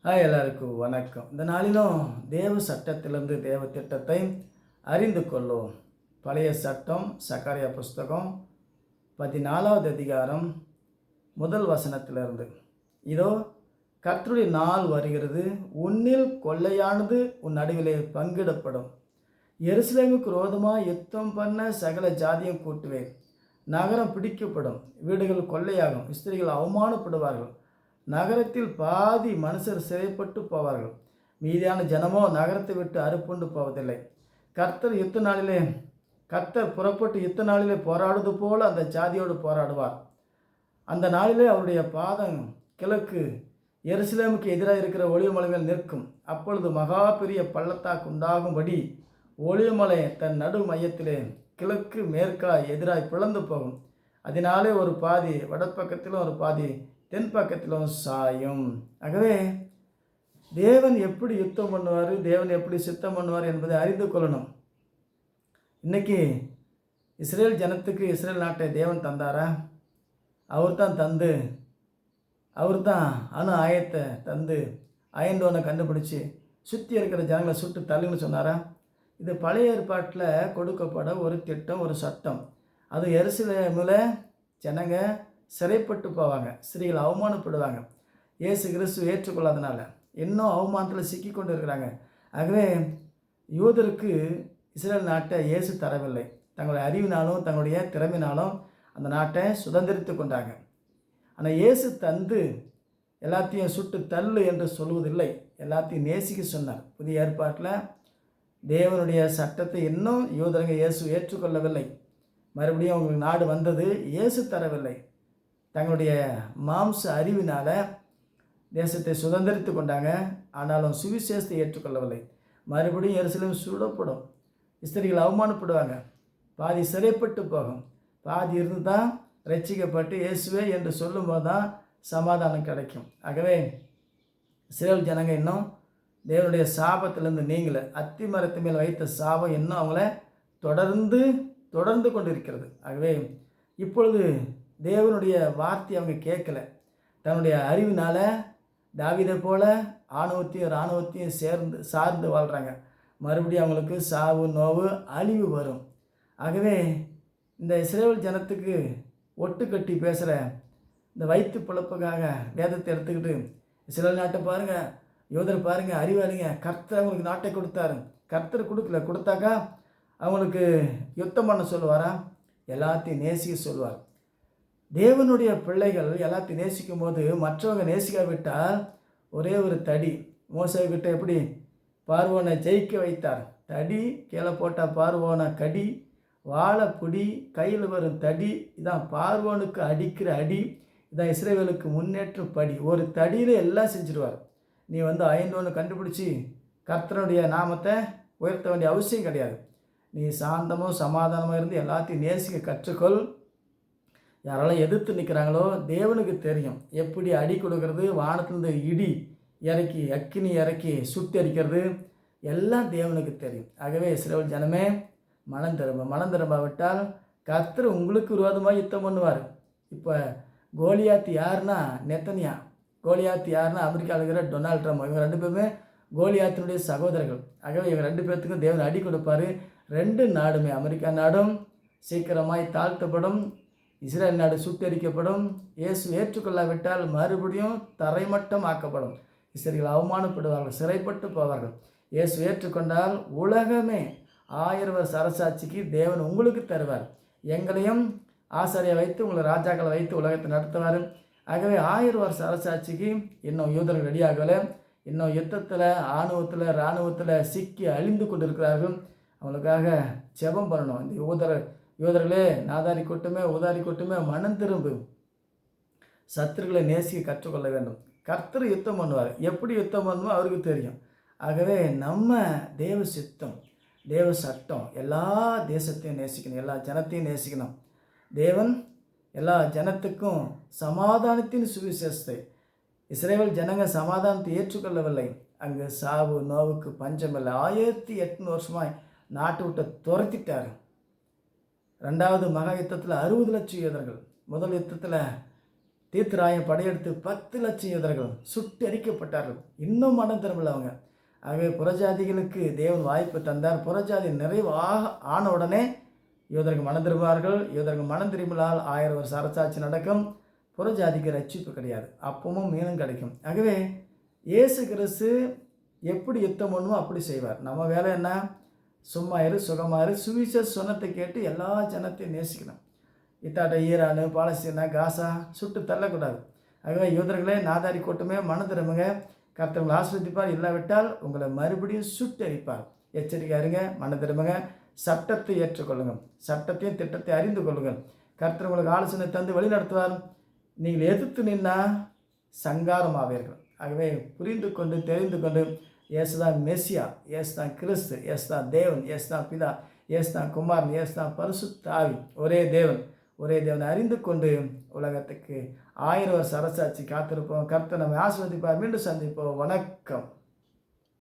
எல்லாருக்கும் வணக்கம். இந்த நாளிலும் தேவ சட்டத்திலிருந்து தேவ திட்டத்தை அறிந்து கொள்ளும். பழைய சட்டம் சகரியா புஸ்தகம் 14வது அதிகாரம் முதல் வசனத்திலிருந்து. இதோ கர்த்தருடைய நாள் வருகிறது, உன்னில் கொள்ளையானது உன் நடுவிலே பங்கிடப்படும். எருசலேமுக்கு விரோதமாக யுத்தம் பண்ண சகல ஜாதியும் கூட்டுவேன். நகரம் பிடிக்கப்படும், வீடுகள் கொள்ளையாகும், ஸ்திரீகள் அவமானப்படுவார்கள். நகரத்தில் பாதி மனுஷர் சிறைப்பட்டு போவார்கள், மீதியான ஜனமோ நகரத்தை விட்டு அறுப்புண்டு போவதில்லை. கர்த்தர் புறப்பட்டு யுத்த நாளிலே போராடுவது போல அந்த ஜாதியோடு போராடுவார். அந்த நாளிலே அவருடைய பாதம் கிழக்கு எருசலேமுக்கு எதிராக இருக்கிற ஒளிவமலை மேல் நிற்கும். அப்பொழுது மகா பெரிய பள்ளத்தாக்கு உண்டாகும்படி ஒளிவமலை தன் நடு மையத்திலே கிழக்கு மேற்காய் எதிராய் பிளந்து போகும். அதனாலே ஒரு பாதி வடப்பக்கத்திலும் ஒரு பாதி தென் பக்கத்திலும் சாயும். ஆகவே தேவன் எப்படி யுத்தம் பண்ணுவார், தேவன் எப்படி சித்தம் பண்ணுவார் என்பதை அறிந்து கொள்ளணும். இன்றைக்கி இஸ்ரேல் ஜனத்துக்கு இஸ்ரேல் நாட்டை தேவன் தந்தாரா? அவர் தான் அணு ஆயத்தை தந்து அயன்டோனை கண்டுபிடிச்சி சுற்றி இருக்கிற ஜனங்களை சுட்டு தள்ளுன்னு சொன்னாரா? இது பழைய ஏற்பாட்டில் கொடுக்கப்பட ஒரு திட்டம், ஒரு சட்டம். அது எருசலேமில் ஜனங்க சிறைப்பட்டு போவாங்க, ஸ்திரீகள் அவமானப்படுவாங்க. இயேசு கிறிஸ்து ஏற்றுக்கொள்ளாதனால இன்னும் அவமானத்தில் சிக்கி கொண்டு இருக்கிறாங்க. ஆகவே யூதருக்கு இஸ்ரேல் நாட்டை இயேசு தரவில்லை. தங்களுடைய அறிவினாலும் தங்களுடைய திறமையினாலும் அந்த நாட்டை சுதந்திரித்து கொண்டாங்க. ஆனால் இயேசு தந்து எல்லாத்தையும் சுட்டு தள்ளு என்று சொல்வதில்லை, எல்லாத்தையும் நேசிக்க சொன்னார். புதிய ஏற்பாட்டில் தேவனுடைய சட்டத்தை இன்னும் யூதருங்க இயேசு ஏற்றுக்கொள்ளவில்லை. மறுபடியும் அவங்களுக்கு நாடு வந்தது, இயேசு தரவில்லை. தங்களுடைய மாம்ச அறிவினால் தேசத்தை சுதந்திரித்து கொண்டாங்க, ஆனாலும் சுவிசேஷத்தை ஏற்றுக்கொள்ளவில்லை. மறுபடியும் எருசலேம் சுடப்படும், ஸ்திரீகள் அவமானப்படுவாங்க, பாதி சிறைப்பட்டு போகும், பாதி இருந்து தான் ரட்சிக்கப்பட்டு இயேசுவே என்று சொல்லும்போது தான் சமாதானம் கிடைக்கும். ஆகவே இஸ்ரேல் ஜனங்க இன்னும் தேவனுடைய சாபத்திலிருந்து நீங்கள அத்தி மரத்து மேல் வைத்த சாபம் இன்னும் அவங்கள தொடர்ந்து கொண்டு இருக்கிறது. ஆகவே இப்பொழுது தேவனுடைய வார்த்தை அவங்க கேட்கல. தன்னுடைய அறிவினால் தாவீதை போல இராணுவத்தையும் சார்ந்து வாழ்கிறாங்க. மறுபடியும் அவங்களுக்கு சாவு, நோவு, அழிவு வரும். ஆகவே இந்த இஸ்ரேல் ஜனத்துக்கு ஒட்டு கட்டி பேசுகிற இந்த வயிற்று பிழப்புக்காக வேதத்தை எடுத்துக்கிட்டு இஸ்ரேல் நாட்டை பாருங்கள், யோதரை பாருங்கள், அறிவாளிங்க, கர்த்தர் அவங்களுக்கு நாட்டை கொடுத்தாரு. கர்த்தர் கொடுத்தாக்கா அவங்களுக்கு யுத்தம் பண்ண சொல்லுவாரா? எல்லாத்தையும் நேசிக்க சொல்லுவார். தேவனுடைய பிள்ளைகள் எல்லாத்தையும் நேசிக்கும் போது மற்றவங்க நேசிக்காவிட்டால் ஒரே ஒரு தடி. மோசேக்கிட்ட எப்படி பார்வோனை ஜெயிக்க வைத்தார்? தடி கீழே போட்டால் பார்வோனை கடி, வாழைப்பிடி கையில் வரும் தடி. இதான் பார்வோனுக்கு அடிக்கிற அடி, இதான் இஸ்ரவேலுக்கு முன்னேற்றம் படி. ஒரு தடியில் எல்லாம் செஞ்சிருவார். நீ அயன்டோன்னு கண்டுபிடிச்சி கர்த்தனுடைய நாமத்தை உயர்த்த வேண்டிய அவசியம் கிடையாது. நீ சாந்தமும் சமாதானமாக இருந்து எல்லாத்தையும் நேசிக்க கற்றுக்கொள். யாரெல்லாம் எதிர்த்து நிற்கிறாங்களோ தேவனுக்கு தெரியும் எப்படி அடி கொடுக்கறது, வானத்திலிருந்து இடி இறக்கி அக்கினி இறக்கி சுட்டி அடிக்கிறது, எல்லாம் தேவனுக்கு தெரியும். ஆகவே இஸ்ரவேல் ஜனமே மனம் திரும்பாவிட்டால் கர்த்தர் உங்களுக்கு விரோதமாக யுத்தம் பண்ணுவார். இப்போ கோலியாத் யாருன்னா நெத்தனியா, கோலியாத் யாருன்னா அமெரிக்காவில் இருக்கிற டொனால்ட் ட்ரம்ப். இவங்க ரெண்டு பேருமே கோலியாத்தினுடைய சகோதரர்கள். ஆகவே இவங்க ரெண்டு பேர்த்துக்கும் தேவன் அடி கொடுப்பார். ரெண்டு நாடுமே, அமெரிக்கா நாடும் சீக்கிரமாய் தாழ்த்தப்படும், இஸ்ரேல் நாடு சுட்டரிக்கப்படும். இயேசு ஏற்றுக்கொள்ளாவிட்டால் மறுபடியும் தரைமட்டம் ஆக்கப்படும், இஸ்ரேல் அவமானப்படுவார்கள், சிறைப்பட்டு போவார்கள். இயேசு ஏற்றுக்கொண்டால் உலகமே 1000 வருஷ அரசாட்சிக்கு தேவன் உங்களுக்கு தருவார். எங்களையும் ஆசாரியை வைத்து உங்களை ராஜாக்களை வைத்து உலகத்தை நடத்துவார். ஆகவே 1000 வருஷ அரசாட்சிக்கு இன்னும் யூதர்கள் ரெடியாகலை. இன்னும் யுத்தத்தில் இராணுவத்தில் சிக்கி அழிந்து கொண்டு இருக்கிறார்கள். அவங்களுக்காக ஜெபம் பண்ணணும். இந்த யூதர்களே நாதாரி கொட்டுமே உதாரி கொட்டுமே மனம் திரும்பு, சத்துருக்களை நேசிக்க கற்றுக்கொள்ள வேண்டும். கர்த்தர் யுத்தம் பண்ணுவார். எப்படி யுத்தம் பண்ணணுமோ அவருக்கு தெரியும். ஆகவே நம்ம தேவ சித்தம், தேவ சட்டம், எல்லா தேசத்தையும் நேசிக்கணும், எல்லா ஜனத்தையும் நேசிக்கணும். தேவன் எல்லா ஜனத்துக்கும் சமாதானத்தின் சுவிசேஷத்தை, இஸ்ரவேல் ஜனங்க சமாதானத்தை ஏற்றுக்கொள்ளவில்லை. அங்கே சாவு நோவுக்கு பஞ்சமில்லை. 1800 வருஷமாய் நாட்டு விட்டு துரத்திட்டார். 2வது மகா யுத்தத்தில் 60 லட்சம் யூதர்கள், முதல் யுத்தத்தில் தீர்த்தராயன் படையெடுத்து 10,00,000 யூதர்கள் சுட்டெரிக்கப்பட்டார்கள். இன்னும் மனம் திரும்பல அவங்க. ஆகவே புறஜாதிகளுக்கு தேவன் வாய்ப்பு தந்தார். புறஜாதி நிறைவாக ஆன உடனே யூதர்கள் மனம் திரும்புவார்கள். யூதர்கள் மனம் திரும்பினால் 1000 வருஷ அரசாட்சி நடக்கும். புறஜாதிக்கு ரட்சிப்பு கிடையாது. அப்பமும் மீனும் கிடைக்கும். ஆகவே இயேசு கிறிஸ்து எப்படி யுத்தம் பண்ணுமோ அப்படி செய்வார். நம்ம வேலை என்ன? சும்மா இரு, சுகமா இரு, சுவிசேஷ சொன்னத்தை கேட்டு எல்லா ஜனத்தையும் நேசிக்கணும். இத்தாட்ட ஈரானு, பாலஸ்தீனா, காசா சுட்டு தள்ளக்கூடாது. ஆகவே யூதர்களே, நாதாரி கூட்டமே மனம் திரும்புங்க. கர்த்தர் உங்களை ஆசீர்வதிப்பார். இல்லாவிட்டால் உங்களை மறுபடியும் சுட்டரிப்பார். எச்சரிக்கையாக இருங்க, மனம் திரும்புங்க, சட்டத்தை ஏற்றுக்கொள்ளுங்கள், சட்டத்தையும் திட்டத்தை அறிந்து கொள்ளுங்கள். கர்த்தர் உங்களுக்கு ஆலோசனை தந்து வழி நடத்துவார். நீங்கள் எதிர்த்து நின்னா சங்காரமாவீர்கள். ஆகவே புரிந்து கொண்டு தெரிந்து கொண்டு இயேசுதான் மெசியா, இயேசுதான் கிறிஸ்து, இயேசுதான் தேவன், இயேசுதான் பிதா, இயேசுதான் குமாரன், இயேசுதான் பரிசுத்த ஆவி, ஒரே தேவன் அறிந்து கொண்டு உலகத்துக்கு 1000 வருஷ அரசாட்சி காத்திருப்போம். கர்த்தர் நம்மை ஆசீர்வதிப்பார். மீண்டும் சந்திப்போம். வணக்கம்.